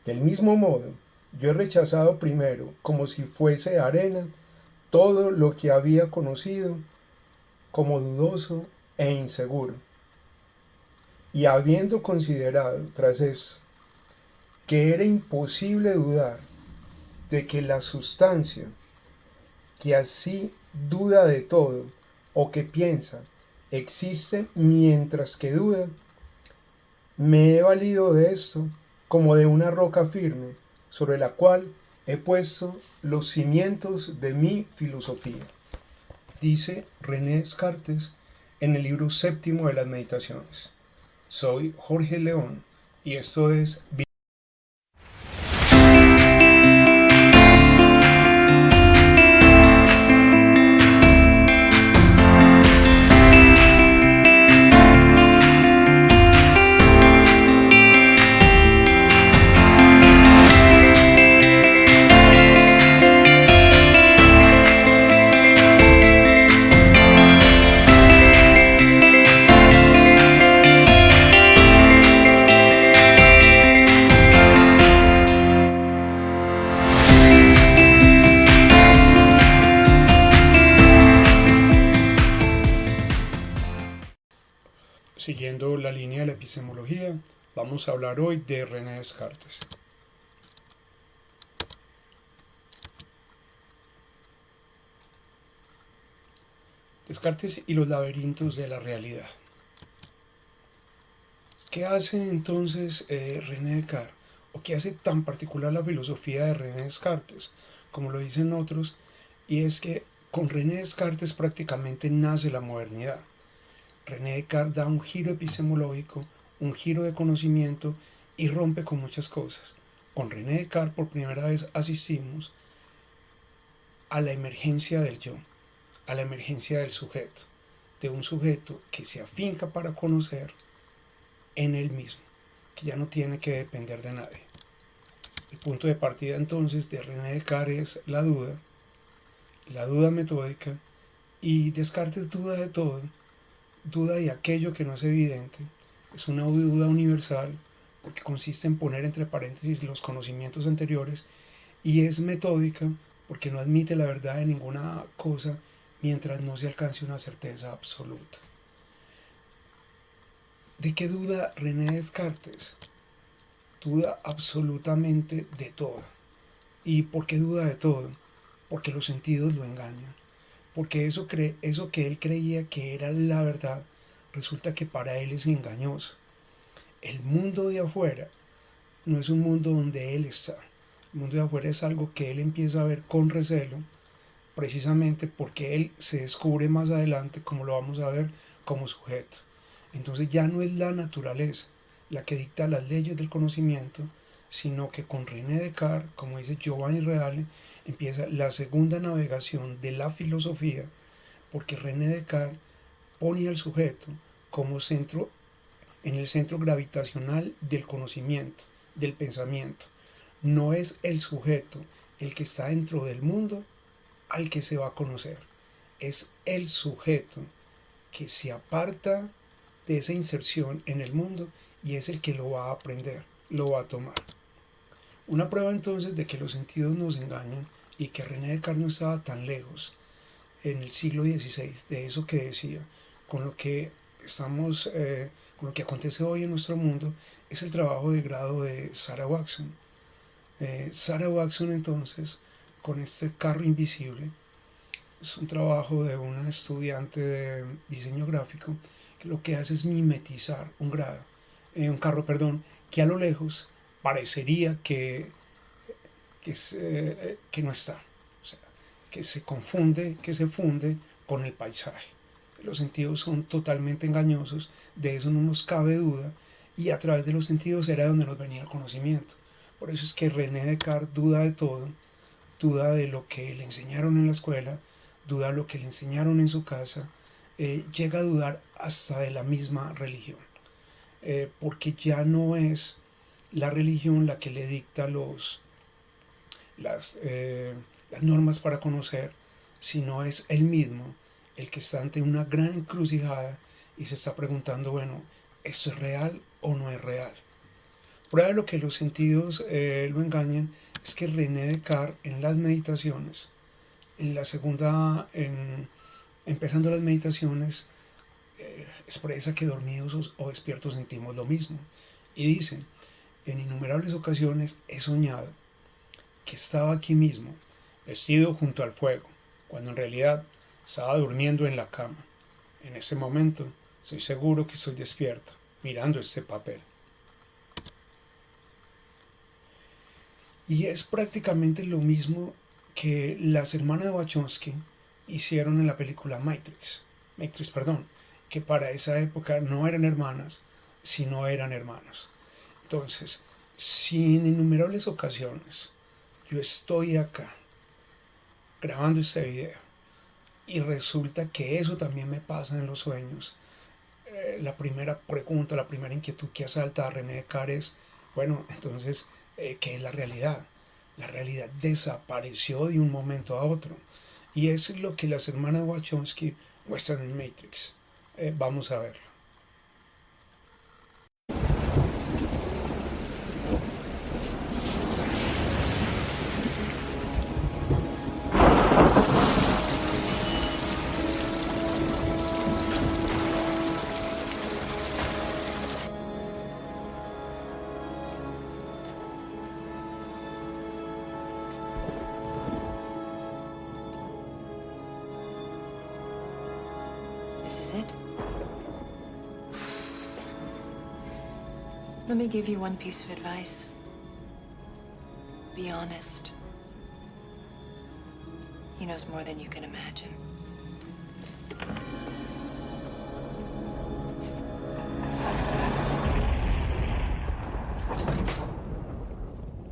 Del mismo modo, yo he rechazado primero, como si fuese arena, todo lo que había conocido como dudoso e inseguro. Y habiendo considerado, tras eso, que era imposible dudar de que la sustancia que así duda de todo o que piensa existe mientras que duda, me he valido de esto como de una roca firme sobre la cual he puesto los cimientos de mi filosofía. Dice René Descartes en el libro séptimo de las Meditaciones. Soy Jorge León y esto es Siguiendo la línea de la epistemología, vamos a hablar hoy de René Descartes. Descartes y los laberintos de la realidad. ¿Qué hace entonces René Descartes? ¿O qué hace tan particular la filosofía de René Descartes? Como lo dicen otros, y es que con René Descartes prácticamente nace la modernidad. René Descartes da un giro epistemológico, un giro de conocimiento y rompe con muchas cosas. Con René Descartes por primera vez asistimos a la emergencia del yo, a la emergencia del sujeto, de un sujeto que se afinca para conocer en él mismo, que ya no tiene que depender de nadie. El punto de partida entonces de René Descartes es la duda metódica, y Descartes duda de todo, duda de aquello que no es evidente, es una duda universal porque consiste en poner entre paréntesis los conocimientos anteriores, y es metódica porque no admite la verdad de ninguna cosa mientras no se alcance una certeza absoluta. ¿De qué duda René Descartes? Duda absolutamente de todo. ¿Y por qué duda de todo? Porque los sentidos lo engañan. Porque eso que él creía que era la verdad, resulta que para él es engañoso. El mundo de afuera no es un mundo donde él está. El mundo de afuera es algo que él empieza a ver con recelo, precisamente porque él se descubre más adelante, como lo vamos a ver, como sujeto. Entonces ya no es la naturaleza la que dicta las leyes del conocimiento, sino que con René Descartes, como dice Giovanni Reale, empieza la segunda navegación de la filosofía, porque René Descartes pone al sujeto como centro, en el centro gravitacional del conocimiento, del pensamiento. No es el sujeto el que está dentro del mundo al que se va a conocer, es el sujeto que se aparta de esa inserción en el mundo y es el que lo va a aprender, lo va a tomar. Una prueba entonces de que los sentidos nos engañan y que René Descartes no estaba tan lejos en el siglo XVI de eso que decía, con lo que con lo que acontece hoy en nuestro mundo, es el trabajo de grado de Sarah Watson. Sarah Watson entonces, con este carro invisible, es un trabajo de una estudiante de diseño gráfico que lo que hace es mimetizar un carro, perdón, que a lo lejos parecería que no está, o sea, que se funde con el paisaje. Los sentidos son totalmente engañosos, de eso no nos cabe duda, y a través de los sentidos era donde nos venía el conocimiento. Por eso es que René Descartes duda de todo, duda de lo que le enseñaron en la escuela, duda de lo que le enseñaron en su casa, llega a dudar hasta de la misma religión, porque ya no es la religión la que le dicta las, eh, las normas para conocer, sino es él mismo el que está ante una gran encrucijada y se está preguntando, bueno, ¿esto es real o no es real? Prueba de lo que los sentidos lo engañan es que René Descartes en las meditaciones, en la segunda, empezando las meditaciones, expresa que dormidos o despiertos sentimos lo mismo. Y dicen, en innumerables ocasiones he soñado que estaba aquí mismo, vestido junto al fuego, cuando en realidad estaba durmiendo en la cama. En ese momento, soy seguro que estoy despierto, mirando este papel. Y es prácticamente lo mismo que las hermanas Wachowski hicieron en la película Matrix, perdón, que para esa época no eran hermanas, sino eran hermanos. Entonces, si en innumerables ocasiones yo estoy acá grabando este video y resulta que eso también me pasa en los sueños, la primera pregunta, la primera inquietud que asalta a René Descartes es, bueno, entonces, ¿qué es la realidad? La realidad desapareció de un momento a otro. Y eso es lo que las hermanas Wachowski muestran en Matrix. Vamos a verlo. This is it? Let me give you one piece of advice. Be honest. He knows more than you can imagine.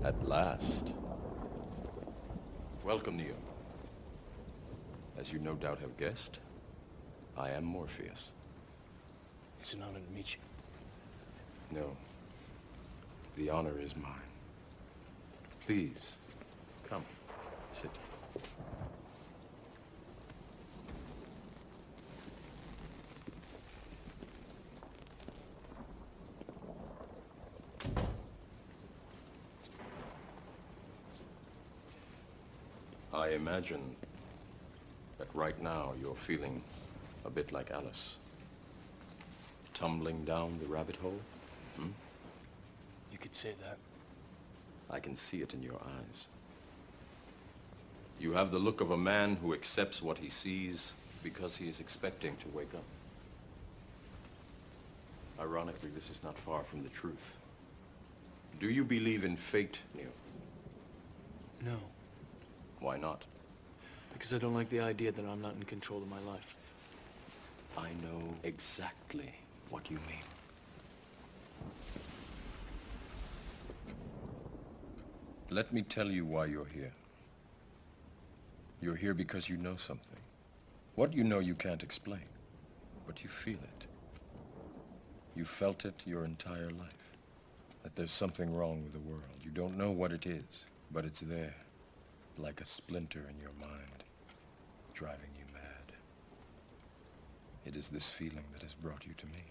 At last. Welcome, Neo. As you no doubt have guessed, I am Morpheus. It's an honor to meet you. No. The honor is mine. Please, come, sit. I imagine that right now you're feeling a bit like Alice. Tumbling down the rabbit hole? You could say that. I can see it in your eyes. You have the look of a man who accepts what he sees because he is expecting to wake up. Ironically, this is not far from the truth. Do you believe in fate, Neo? No, Why not? because I don't like the idea that I'm not in control of my life. I know exactly what you mean. Let me tell you why you're here. You're here because you know something. What you know you can't explain, but you feel it. You felt it your entire life, that there's something wrong with the world. You don't know what it is, but it's there, like a splinter in your mind, driving you mad. It is this feeling that has brought you to me.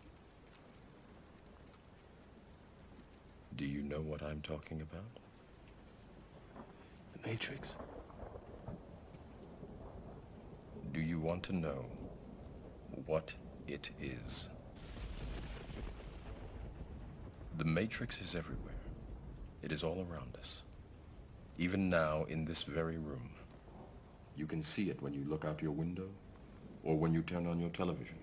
Do you know what I'm talking about? The Matrix. Do you want to know what it is? The Matrix is everywhere. It is all around us. Even now, in this very room. You can see it when you look out your window or when you turn on your television.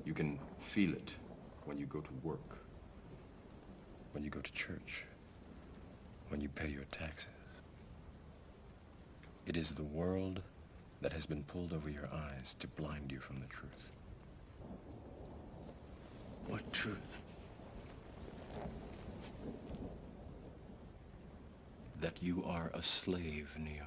You can feel it when you go to work, when you go to church, when you pay your taxes. It is the world that has been pulled over your eyes to blind you from the truth. What truth? That you are a slave, Neo.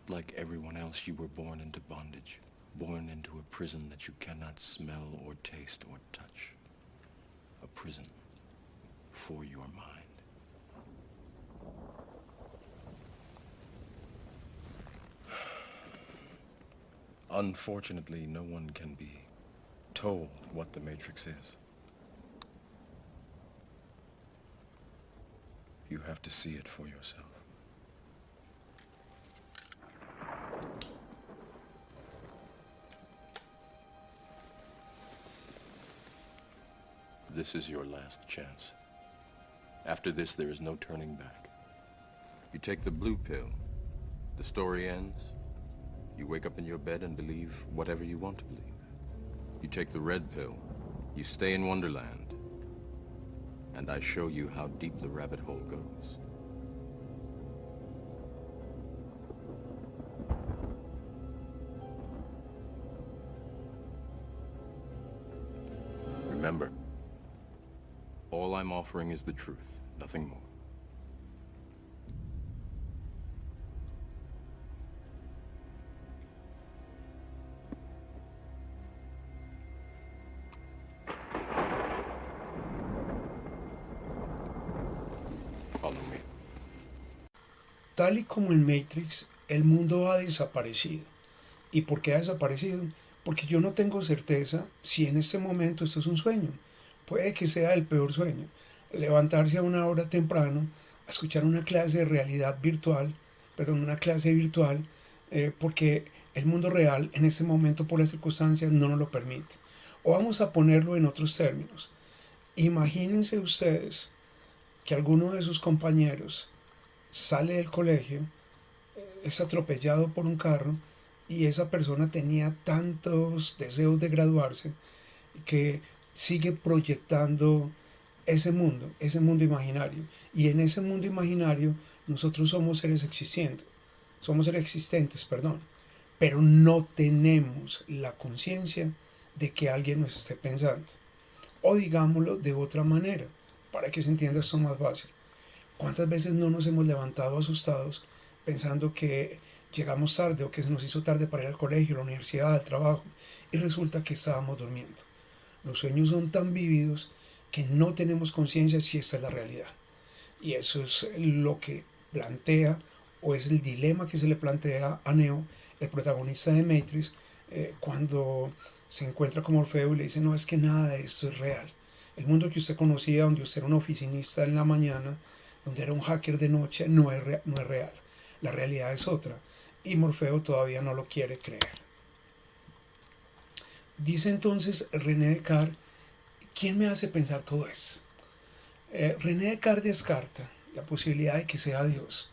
Like everyone else, you were born into bondage, born into a prison that you cannot smell or taste or touch. A prison for your mind. Unfortunately, no one can be told what the Matrix is. You have to see it for yourself. This is your last chance. After this, there is no turning back. You take the blue pill, the story ends. You wake up in your bed and believe whatever you want to believe. You take the red pill, you stay in Wonderland, and I show you how deep the rabbit hole goes. Remember, all I'm offering is the truth, nothing more. Follow me. Tal y como en Matrix, el mundo ha desaparecido. ¿Y por qué ha desaparecido? Porque yo no tengo certeza si en este momento esto es un sueño. Puede que sea el peor sueño. Levantarse a una hora temprano, a escuchar una clase de realidad virtual, una clase virtual, porque el mundo real en este momento por las circunstancias no nos lo permite. O vamos a ponerlo en otros términos. Imagínense ustedes que alguno de sus compañeros sale del colegio, es atropellado por un carro y esa persona tenía tantos deseos de graduarse que sigue proyectando ese mundo imaginario. Y en ese mundo imaginario nosotros somos seres existentes, pero no tenemos la conciencia de que alguien nos esté pensando. O digámoslo de otra manera, para que se entienda esto más fácil. ¿Cuántas veces no nos hemos levantado asustados pensando que llegamos tarde o que se nos hizo tarde para ir al colegio, a la universidad, al trabajo, y resulta que estábamos durmiendo? Los sueños son tan vívidos que no tenemos conciencia si esta es la realidad. Y eso es lo que plantea, o es el dilema que se le plantea a Neo, el protagonista de Matrix, cuando se encuentra con Morfeo y le dice: no, es que nada de esto es real. El mundo que usted conocía, donde usted era un oficinista en la mañana, donde era un hacker de noche, no es real. La realidad es otra. Y Morfeo todavía no lo quiere creer. Dice entonces René Descartes: ¿quién me hace pensar todo eso? René Descartes descarta la posibilidad de que sea Dios,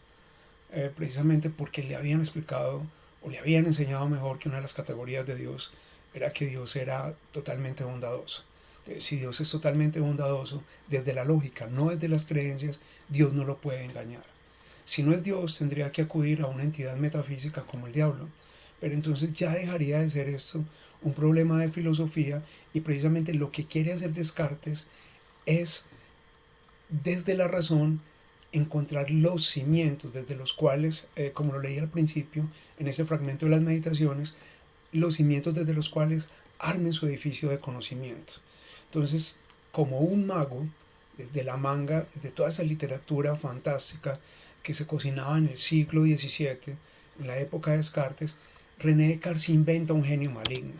precisamente porque le habían explicado o le habían enseñado mejor que una de las categorías de Dios era que Dios era totalmente bondadoso. Si Dios es totalmente bondadoso, desde la lógica, no desde las creencias, Dios no lo puede engañar. Si no es Dios, tendría que acudir a una entidad metafísica como el diablo. Pero entonces ya dejaría de ser esto un problema de filosofía, y precisamente lo que quiere hacer Descartes es, desde la razón, encontrar los cimientos desde los cuales, como lo leí al principio en ese fragmento de las meditaciones, los cimientos desde los cuales armen su edificio de conocimiento. Entonces, como un mago, desde la manga, desde toda esa literatura fantástica que se cocinaba en el siglo XVII, en la época de Descartes, René Descartes inventa un genio maligno.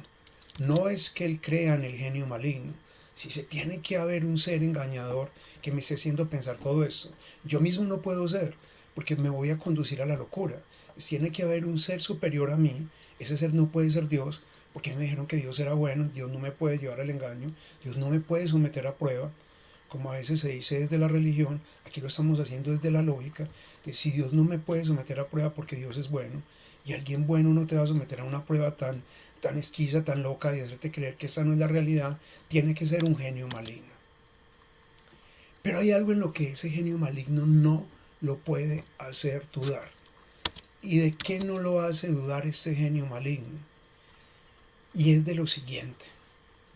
No es que él crea en el genio maligno. Si se tiene que haber un ser engañador que me esté haciendo pensar todo esto, yo mismo no puedo ser, porque me voy a conducir a la locura. Tiene que haber un ser superior a mí. Ese ser no puede ser Dios, porque me dijeron que Dios era bueno. Dios no me puede llevar al engaño, Dios no me puede someter a prueba, como a veces se dice desde la religión. Aquí lo estamos haciendo desde la lógica, de si Dios no me puede someter a prueba porque Dios es bueno, y alguien bueno no te va a someter a una prueba tan esquiza, tan loca, de hacerte creer que esta no es la realidad. Tiene que ser un genio maligno. Pero hay algo en lo que ese genio maligno no lo puede hacer dudar. ¿Y de qué no lo hace dudar este genio maligno? Y es de lo siguiente.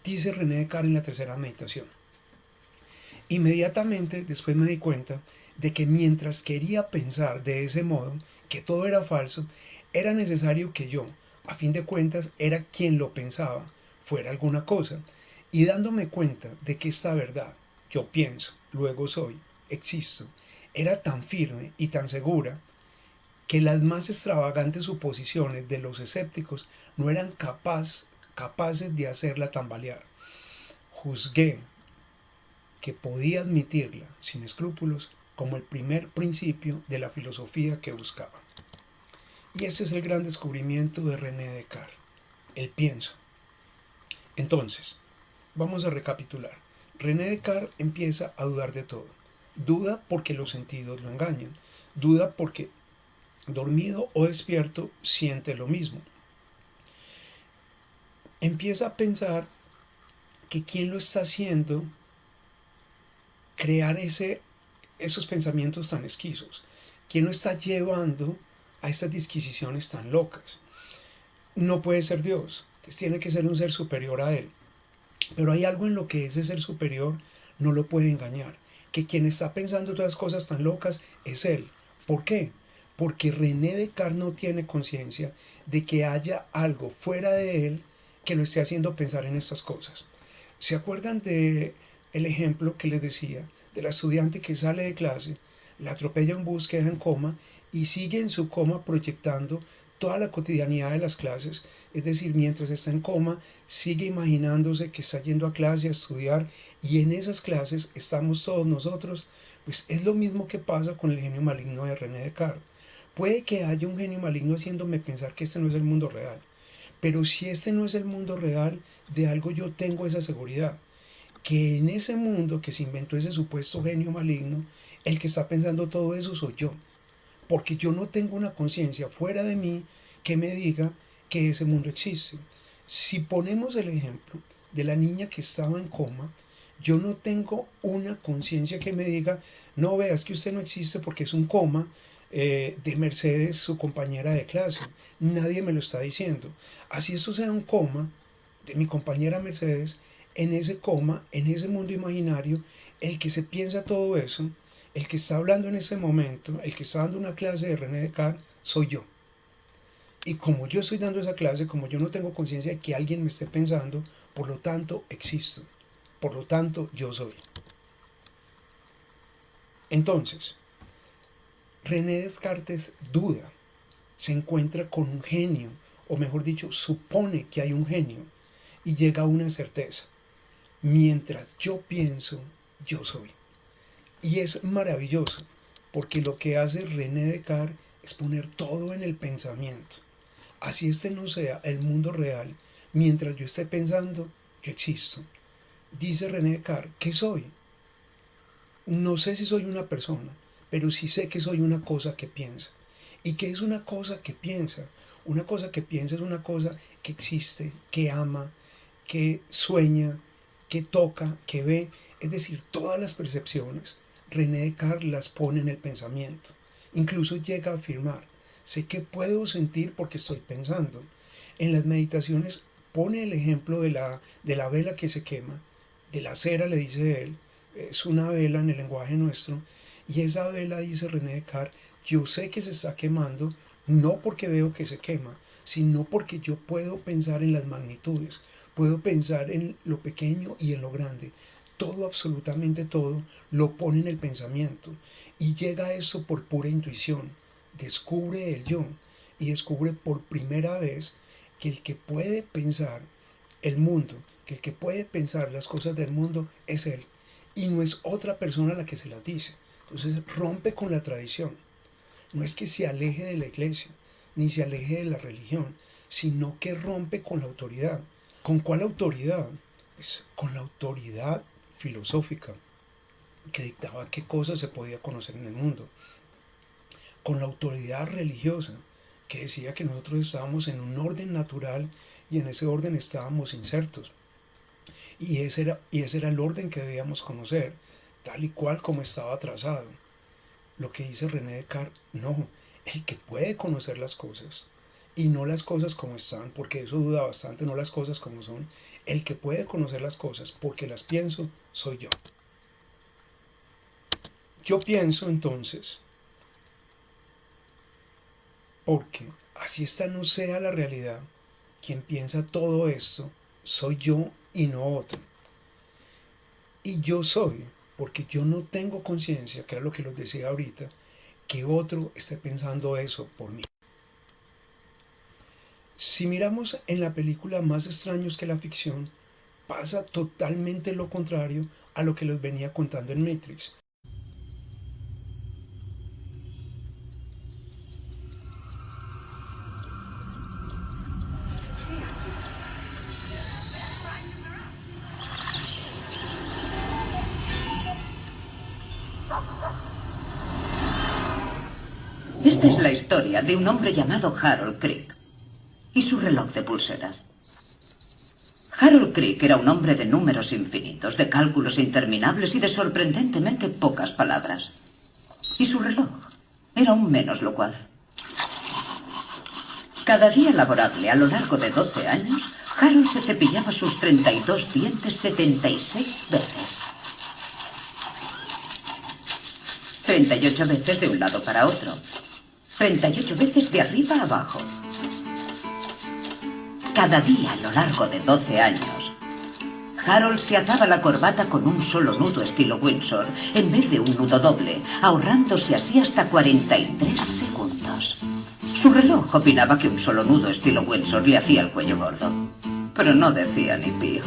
Dice René Descartes en la tercera meditación: inmediatamente después me di cuenta de que mientras quería pensar de ese modo, que todo era falso, era necesario que yo, a fin de cuentas, era quien lo pensaba, fuera alguna cosa. Y dándome cuenta de que esta verdad, yo pienso, luego soy, existo, era tan firme y tan segura, que las más extravagantes suposiciones de los escépticos no eran capaces de hacerla tambalear. Juzgué que podía admitirla sin escrúpulos como el primer principio de la filosofía que buscaba. Y ese es el gran descubrimiento de René Descartes, el pienso. Entonces, vamos a recapitular. René Descartes empieza a dudar de todo. Duda porque los sentidos lo engañan. Duda porque, dormido o despierto, siente lo mismo. Empieza a pensar que quién lo está haciendo crear esos pensamientos tan esquizos. ¿Quién lo está llevando a estas disquisiciones tan locas? No puede ser Dios, entonces tiene que ser un ser superior a él. Pero hay algo en lo que ese ser superior no lo puede engañar, que quien está pensando todas las cosas tan locas es él. ¿Por qué? Porque René Descartes no tiene conciencia de que haya algo fuera de él que lo esté haciendo pensar en estas cosas. ¿Se acuerdan de el ejemplo que les decía de la estudiante que sale de clase, la atropella un bus, queda en coma y sigue en su coma proyectando toda la cotidianidad de las clases? Es decir, mientras está en coma, sigue imaginándose que está yendo a clase a estudiar, y en esas clases estamos todos nosotros. Pues es lo mismo que pasa con el genio maligno de René Descartes. Puede que haya un genio maligno haciéndome pensar que este no es el mundo real, pero si este no es el mundo real, de algo yo tengo esa seguridad, que en ese mundo que se inventó ese supuesto genio maligno, el que está pensando todo eso soy yo, porque yo no tengo una conciencia fuera de mí que me diga que ese mundo existe. Si ponemos el ejemplo de la niña que estaba en coma, yo no tengo una conciencia que me diga, no, veas que usted no existe porque es un coma de Mercedes, su compañera de clase. Nadie me lo está diciendo. Así esto sea un coma de mi compañera Mercedes, en ese coma, en ese mundo imaginario, el que se piensa todo eso, el que está hablando en ese momento, el que está dando una clase de René Descartes, soy yo. Y como yo estoy dando esa clase, como yo no tengo conciencia de que alguien me esté pensando, por lo tanto existo. Por lo tanto, yo soy. Entonces, René Descartes duda, se encuentra con un genio, o mejor dicho, supone que hay un genio, y llega a una certeza. Mientras yo pienso, yo soy. Y es maravilloso, porque lo que hace René Descartes es poner todo en el pensamiento. Así este no sea el mundo real, mientras yo esté pensando, yo existo. Dice René Descartes, ¿qué soy? No sé si soy una persona, pero sí sé que soy una cosa que piensa. ¿Y qué es una cosa que piensa? Una cosa que piensa es una cosa que existe, que ama, que sueña, que toca, que ve. Es decir, todas las percepciones, René Descartes las pone en el pensamiento. Incluso llega a afirmar, sé que puedo sentir porque estoy pensando. En las meditaciones pone el ejemplo de la vela que se quema, de la cera, le dice él, es una vela en el lenguaje nuestro, y esa vela, dice René Descartes, yo sé que se está quemando, no porque veo que se quema, sino porque yo puedo pensar en las magnitudes, puedo pensar en lo pequeño y en lo grande. Todo, absolutamente todo, lo pone en el pensamiento, y llega a eso por pura intuición. Descubre el yo, y descubre por primera vez que el que puede pensar el mundo, que el que puede pensar las cosas del mundo es él, y no es otra persona la que se las dice. Entonces rompe con la tradición. No es que se aleje de la iglesia, ni se aleje de la religión, sino que rompe con la autoridad. ¿Con cuál autoridad? Pues con la autoridad filosófica, que dictaba qué cosas se podía conocer en el mundo. Con la autoridad religiosa, que decía que nosotros estábamos en un orden natural y en ese orden estábamos insertos. Y ese era el orden que debíamos conocer, tal y cual como estaba trazado. Lo que dice René Descartes, no, el que puede conocer las cosas, y no las cosas como están, porque eso duda bastante, no las cosas como son, el que puede conocer las cosas porque las pienso, soy yo. Yo pienso entonces, porque así esta no sea la realidad, quien piensa todo esto soy yo y no otro. Y yo soy, porque yo no tengo conciencia, que era lo que les decía ahorita, que otro esté pensando eso por mí. Si miramos en la película Más extraños que la ficción, pasa totalmente lo contrario a lo que les venía contando en Matrix. Esta es la historia de un hombre llamado Harold Crick y su reloj de pulseras. Harold Crick era un hombre de números infinitos, de cálculos interminables y de sorprendentemente pocas palabras. Y su reloj era aún menos locuaz. Cada día laborable a lo largo de 12 años, Harold se cepillaba sus 32 dientes 76 veces. 38 veces de un lado para otro. 38 veces de arriba a abajo. Cada día a lo largo de 12 años, Harold se ataba la corbata con un solo nudo estilo Windsor, en vez de un nudo doble, ahorrándose así hasta 43 segundos. Su reloj opinaba que un solo nudo estilo Windsor le hacía el cuello gordo, pero no decía ni pío.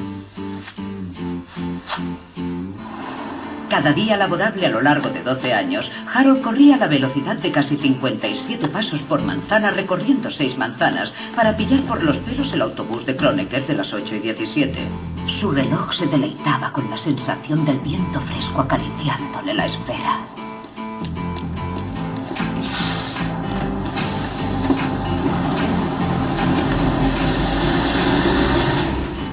Cada día laborable a lo largo de 12 años, Harold corría a la velocidad de casi 57 pasos por manzana, recorriendo 6 manzanas para pillar por los pelos el autobús de Kronecker de las 8:17. Su reloj se deleitaba con la sensación del viento fresco acariciándole la esfera.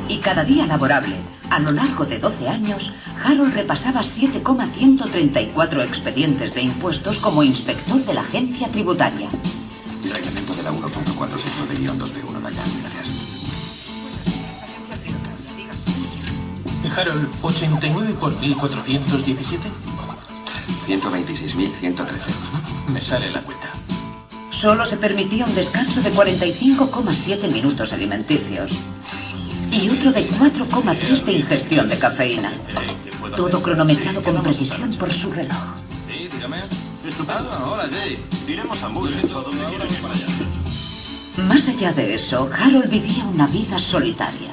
Y cada día laborable, a lo largo de 12 años, Harold repasaba 7,134 expedientes de impuestos como inspector de la agencia tributaria. Reglamento de la 1.46 de guión 2B1, Dayan, gracias. Harold, 89 por 1417. 126.113. Me sale la cuenta. Solo se permitía un descanso de 45,7 minutos alimenticios y otro de 4,3 de ingestión de cafeína. Todo cronometrado con precisión por su reloj. Sí, dígame. Estupendo. Hola, Jay. Iremos a Murray o donde quiera que vaya. Más allá de eso, Harold vivía una vida solitaria.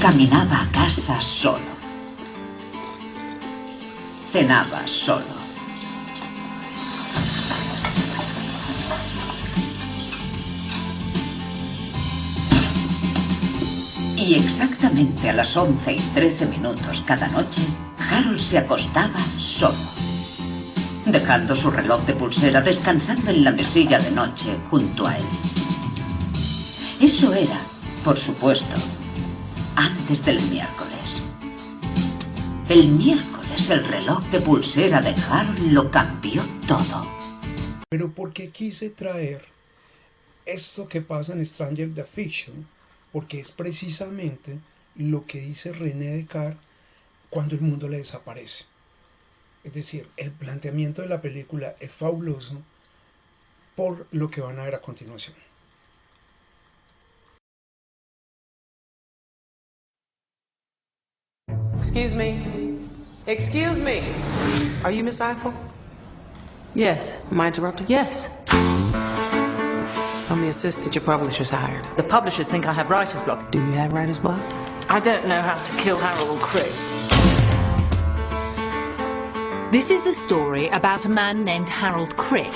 Caminaba a casa solo. Cenaba solo. Y exactamente a las 11:13 cada noche, Harold se acostaba solo, dejando su reloj de pulsera descansando en la mesilla de noche junto a él. Eso era, por supuesto, antes del miércoles. El miércoles el reloj de pulsera de Harold lo cambió todo. Pero ¿por qué quise traer esto que pasa en Stranger the Fiction? Porque es precisamente lo que dice René Descartes cuando el mundo le desaparece. Es decir, el planteamiento de la película es fabuloso por lo que van a ver a continuación. Excuse me. Excuse me. Are you Miss Eiffel? Yes. Am I interrupting? Yes. I'm the assistant your publisher's hired. The publishers think I have writer's block. Do you have writer's block? I don't know how to kill Harold Crick. This is a story about a man named Harold Crick.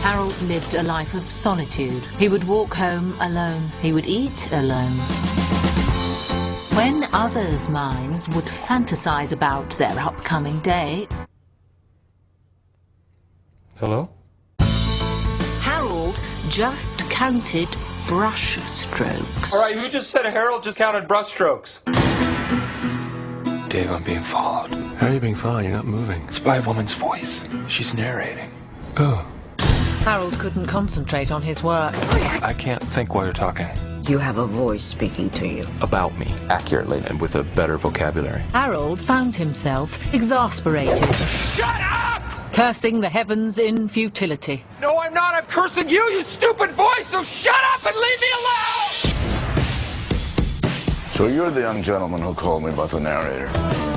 Harold lived a life of solitude. He would walk home alone. He would eat alone. When others' minds would fantasize about their upcoming day, Hello? Harold just counted brush strokes. All right, who just said Harold just counted brushstrokes? Dave, I'm being followed. How are you being followed? You're not moving. It's by a woman's voice. She's narrating. Oh, Harold couldn't concentrate on his work. I can't think while you're talking. You have a voice speaking to you. About me, accurately, and with a better vocabulary. Harold found himself exasperated. Shut up! Cursing the heavens in futility. No, I'm not. I'm cursing you, you stupid voice, so shut up and leave me alone! So you're the young gentleman who called me about the narrator.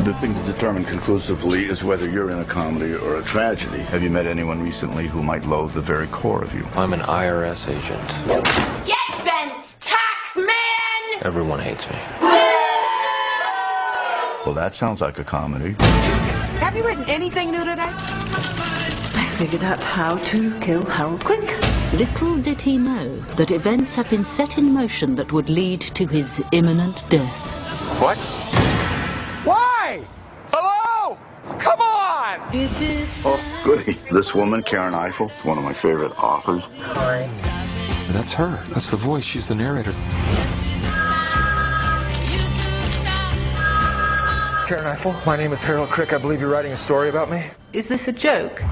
The thing to determine conclusively is whether you're in a comedy or a tragedy. Have you met anyone recently who might loathe the very core of you? I'm an IRS agent. Get bent, tax man! Everyone hates me. Well, that sounds like a comedy. Have you written anything new today? I figured out how to kill Harold Crick. Little did he know that events had been set in motion that would lead to his imminent death. What? Why? Hello? Come on! Oh, goody. This woman, Karen Eiffel, one of my favorite authors. That's her. That's the voice. She's the narrator. Karen Eiffel, my name is Harold Crick. I believe you're writing a story about me. Is this a joke?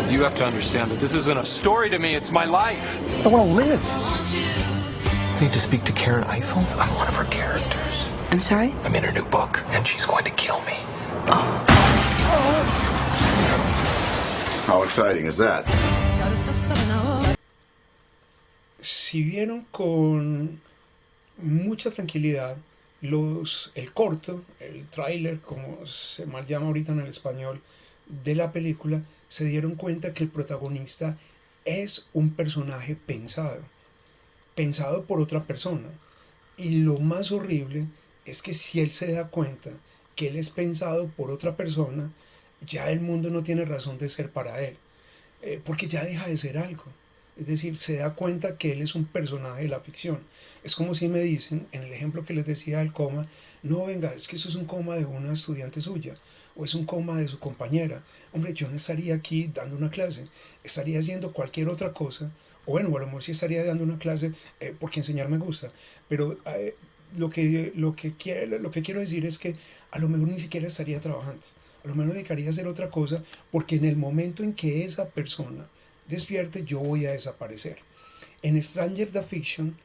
You have to understand that this isn't a story to me, it's my life. I want to live. I need to speak to Karen Eiffel. I'm one of her characters. I'm sorry? I'm in her new book, and she's going to kill me. How exciting is that? Si vieron con mucha tranquilidad el corto, el tráiler, como se mal llama ahorita en el español, de la película, se dieron cuenta que el protagonista es un personaje pensado por otra persona. Y lo más horrible es que si él se da cuenta que él es pensado por otra persona, ya el mundo no tiene razón de ser para él, porque ya deja de ser algo. Es decir, se da cuenta que él es un personaje de la ficción. Es como si me dicen, en el ejemplo que les decía del coma, no, venga, es que eso es un coma de una estudiante suya, o es un coma de su compañera. Hombre, yo no estaría aquí dando una clase, estaría haciendo cualquier otra cosa, o bueno, a lo mejor sí estaría dando una clase porque enseñar me gusta, pero lo que quiero decir es que a lo mejor ni siquiera estaría trabajando, a lo mejor dedicaría a hacer otra cosa, porque en el momento en que esa persona despierte, yo voy a desaparecer. En Stranger Than Fiction,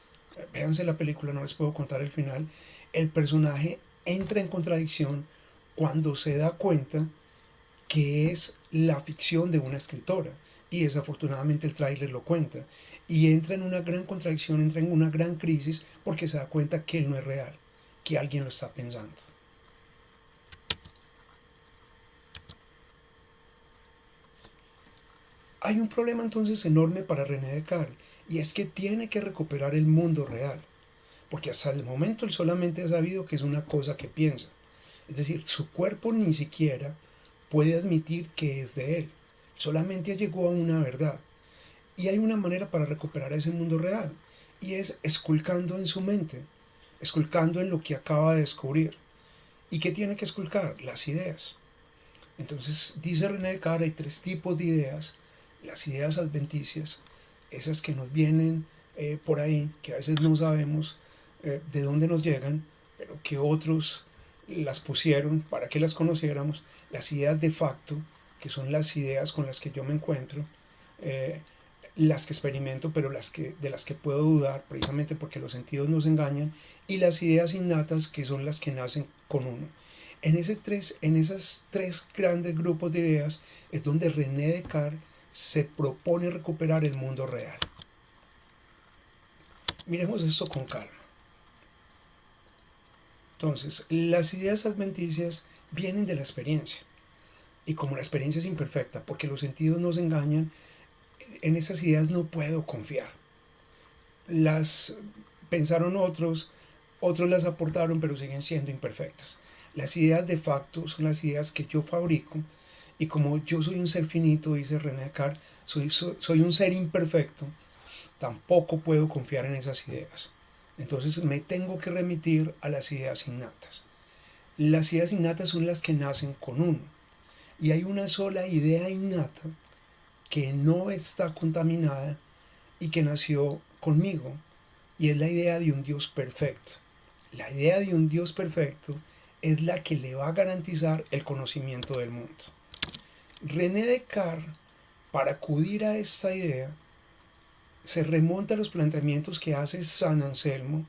véanse la película, no les puedo contar el final, el personaje entra en contradicción cuando se da cuenta que es la ficción de una escritora, y desafortunadamente el tráiler lo cuenta, y entra en una gran contradicción, entra en una gran crisis, porque se da cuenta que él no es real, que alguien lo está pensando. Hay un problema entonces enorme para René Descartes, y es que tiene que recuperar el mundo real, porque hasta el momento él solamente ha sabido que es una cosa que piensa. Es decir, su cuerpo ni siquiera puede admitir que es de él, solamente llegó a una verdad. Y hay una manera para recuperar ese mundo real, y es esculcando en su mente, esculcando en lo que acaba de descubrir. ¿Y qué tiene que esculcar? Las ideas. Entonces, dice René Descartes, hay tres tipos de ideas. Las ideas adventicias, esas que nos vienen por ahí, que a veces no sabemos de dónde nos llegan, pero que otros las pusieron para que las conociéramos. Las ideas de facto, que son las ideas con las que yo me encuentro, las que experimento, pero de las que puedo dudar, precisamente porque los sentidos nos engañan, y las ideas innatas, que son las que nacen con uno. En esos tres grandes grupos de ideas es donde René Descartes se propone recuperar el mundo real. Miremos esto con calma. Entonces, las ideas adventicias vienen de la experiencia. Y como la experiencia es imperfecta, porque los sentidos nos engañan, en esas ideas no puedo confiar. Las pensaron otros las aportaron, pero siguen siendo imperfectas. Las ideas de facto son las ideas que yo fabrico, y como yo soy un ser finito, dice René Descartes, soy un ser imperfecto, tampoco puedo confiar en esas ideas. Entonces me tengo que remitir a las ideas innatas. Las ideas innatas son las que nacen con uno. Y hay una sola idea innata que no está contaminada y que nació conmigo. Y es la idea de un Dios perfecto. La idea de un Dios perfecto es la que le va a garantizar el conocimiento del mundo. René Descartes, para acudir a esta idea, se remonta a los planteamientos que hace San Anselmo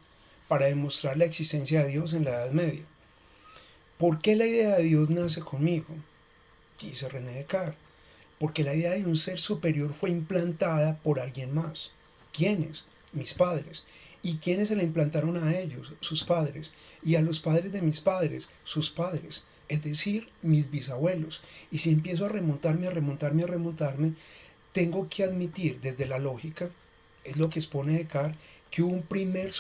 para demostrar la existencia de Dios en la Edad Media. ¿Por qué la idea de Dios nace conmigo? Dice René Descartes. Porque la idea de un ser superior fue implantada por alguien más. ¿Quiénes? Mis padres. ¿Y quiénes se la implantaron a ellos? Sus padres. Y a los padres de mis padres, sus padres. Es decir, mis bisabuelos. Y si empiezo a remontarme, tengo que admitir desde la lógica, es lo que expone Descartes, que hubo un primer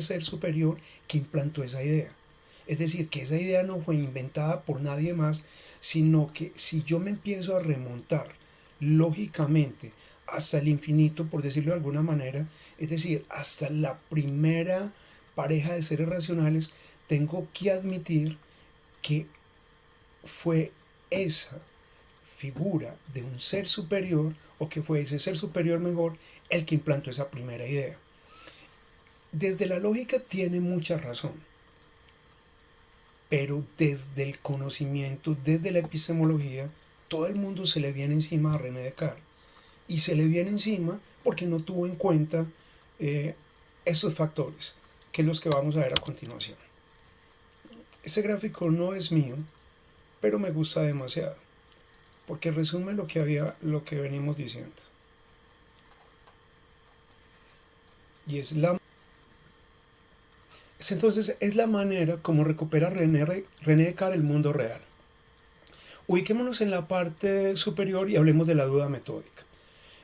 ser superior que implantó esa idea. Es decir, que esa idea no fue inventada por nadie más, sino que si yo me empiezo a remontar lógicamente hasta el infinito, por decirlo de alguna manera, es decir, hasta la primera pareja de seres racionales, tengo que admitir que fue esa figura de un ser superior, o que fue ese ser superior mejor, el que implantó esa primera idea. Desde la lógica tiene mucha razón, pero desde el conocimiento, desde la epistemología, todo el mundo se le viene encima a René Descartes. Y se le viene encima porque no tuvo en cuenta esos factores, que es los que vamos a ver a continuación. Este gráfico no es mío, pero me gusta demasiado, porque resume lo que venimos diciendo. Y entonces es la manera como recupera René Descartes el mundo real. Ubiquémonos en la parte superior y hablemos de la duda metódica.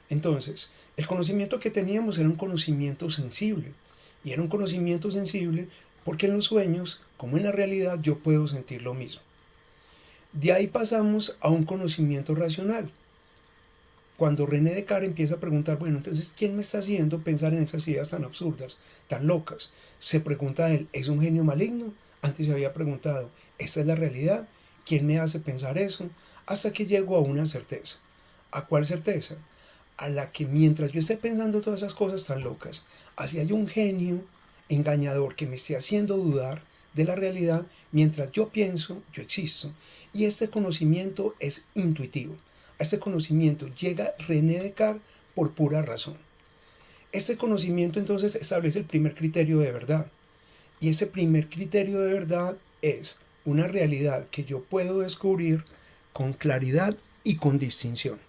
Entonces, el conocimiento que teníamos era un conocimiento sensible. Y era un conocimiento sensible porque en los sueños, como en la realidad, yo puedo sentir lo mismo. De ahí pasamos a un conocimiento racional. Cuando René Descartes empieza a preguntar, bueno, entonces, ¿quién me está haciendo pensar en esas ideas tan absurdas, tan locas? Se pregunta a él, ¿es un genio maligno? Antes se había preguntado, ¿esta es la realidad? ¿Quién me hace pensar eso? Hasta que llego a una certeza. ¿A cuál certeza? A la que mientras yo esté pensando todas esas cosas tan locas, así hay un genio engañador que me esté haciendo dudar de la realidad, mientras yo pienso, yo existo. Y este conocimiento es intuitivo. A este conocimiento llega René Descartes por pura razón. Este conocimiento entonces establece el primer criterio de verdad. Y ese primer criterio de verdad es una realidad que yo puedo descubrir con claridad y con distinción.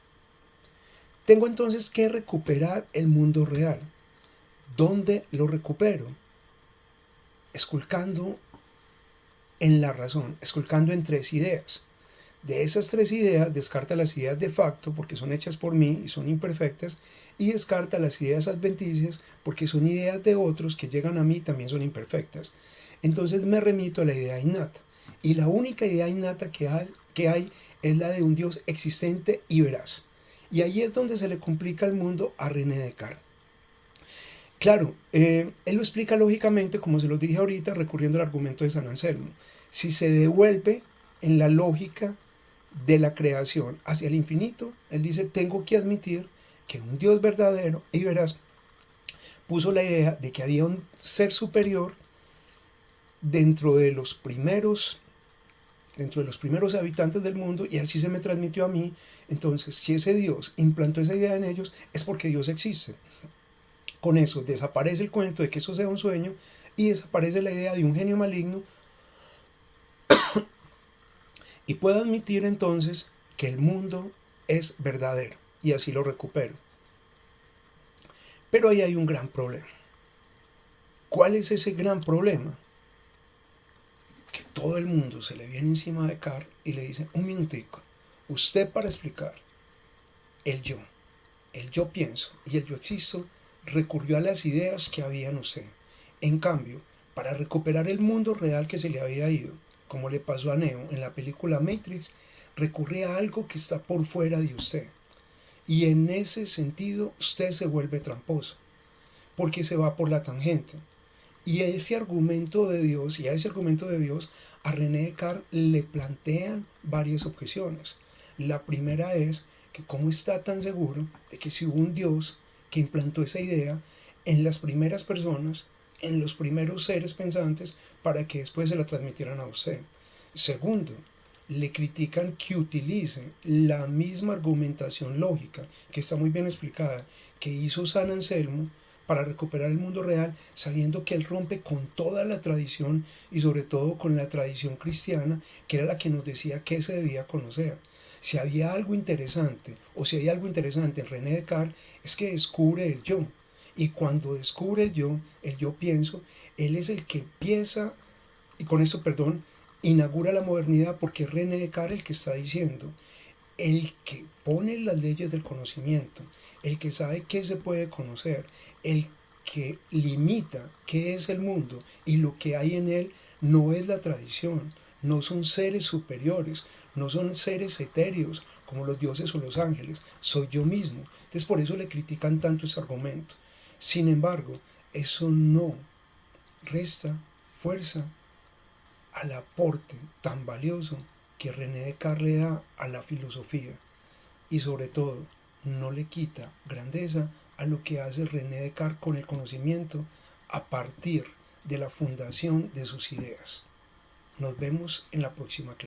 Tengo entonces que recuperar el mundo real. ¿Dónde lo recupero? Esculcando en la razón, esculcando en tres ideas. De esas tres ideas, descarta las ideas de facto porque son hechas por mí y son imperfectas, y descarta las ideas adventicias porque son ideas de otros que llegan a mí y también son imperfectas. Entonces me remito a la idea innata. Y la única idea innata que hay es la de un Dios existente y veraz. Y ahí es donde se le complica el mundo a René Descartes. Claro, él lo explica lógicamente, como se lo dije ahorita, recurriendo al argumento de San Anselmo. Si se devuelve en la lógica de la creación hacia el infinito, él dice, tengo que admitir que un Dios verdadero y veraz puso la idea de que había un ser superior dentro de los primeros habitantes del mundo, y así se me transmitió a mí. Entonces, si ese Dios implantó esa idea en ellos, es porque Dios existe. Con eso desaparece el cuento de que eso sea un sueño y desaparece la idea de un genio maligno, y puedo admitir entonces que el mundo es verdadero, y así lo recupero. Pero ahí hay un gran problema. ¿Cuál es ese gran problema? Que todo el mundo se le viene encima de Descartes y le dice, un minutico, usted para explicar el yo pienso y el yo existo, recurrió a las ideas que había en usted. En cambio, para recuperar el mundo real que se le había ido, como le pasó a Neo en la película Matrix, recurre a algo que está por fuera de usted. Y en ese sentido, usted se vuelve tramposo, porque se va por la tangente. Y a ese argumento de Dios, a René Descartes le plantean varias objeciones. La primera es que cómo está tan seguro de que si hubo un Dios que implantó esa idea en las primeras personas, en los primeros seres pensantes, para que después se la transmitieran a usted. Segundo, le critican que utilice la misma argumentación lógica, que está muy bien explicada, que hizo San Anselmo para recuperar el mundo real, sabiendo que él rompe con toda la tradición y sobre todo con la tradición cristiana, que era la que nos decía que se debía conocer. Si había algo interesante, o si hay algo interesante en René Descartes, es que descubre el yo. Y cuando descubre el yo pienso, él es el que empieza, y con esto, inaugura la modernidad, porque es René Descartes el que está diciendo, el que pone las leyes del conocimiento, el que sabe qué se puede conocer, el que limita qué es el mundo y lo que hay en él no es la tradición, no son seres superiores, no son seres etéreos como los dioses o los ángeles, soy yo mismo. Entonces por eso le critican tanto ese argumento. Sin embargo, eso no resta fuerza al aporte tan valioso que René Descartes le da a la filosofía, y sobre todo no le quita grandeza a lo que hace René Descartes con el conocimiento a partir de la fundación de sus ideas. Nos vemos en la próxima clase.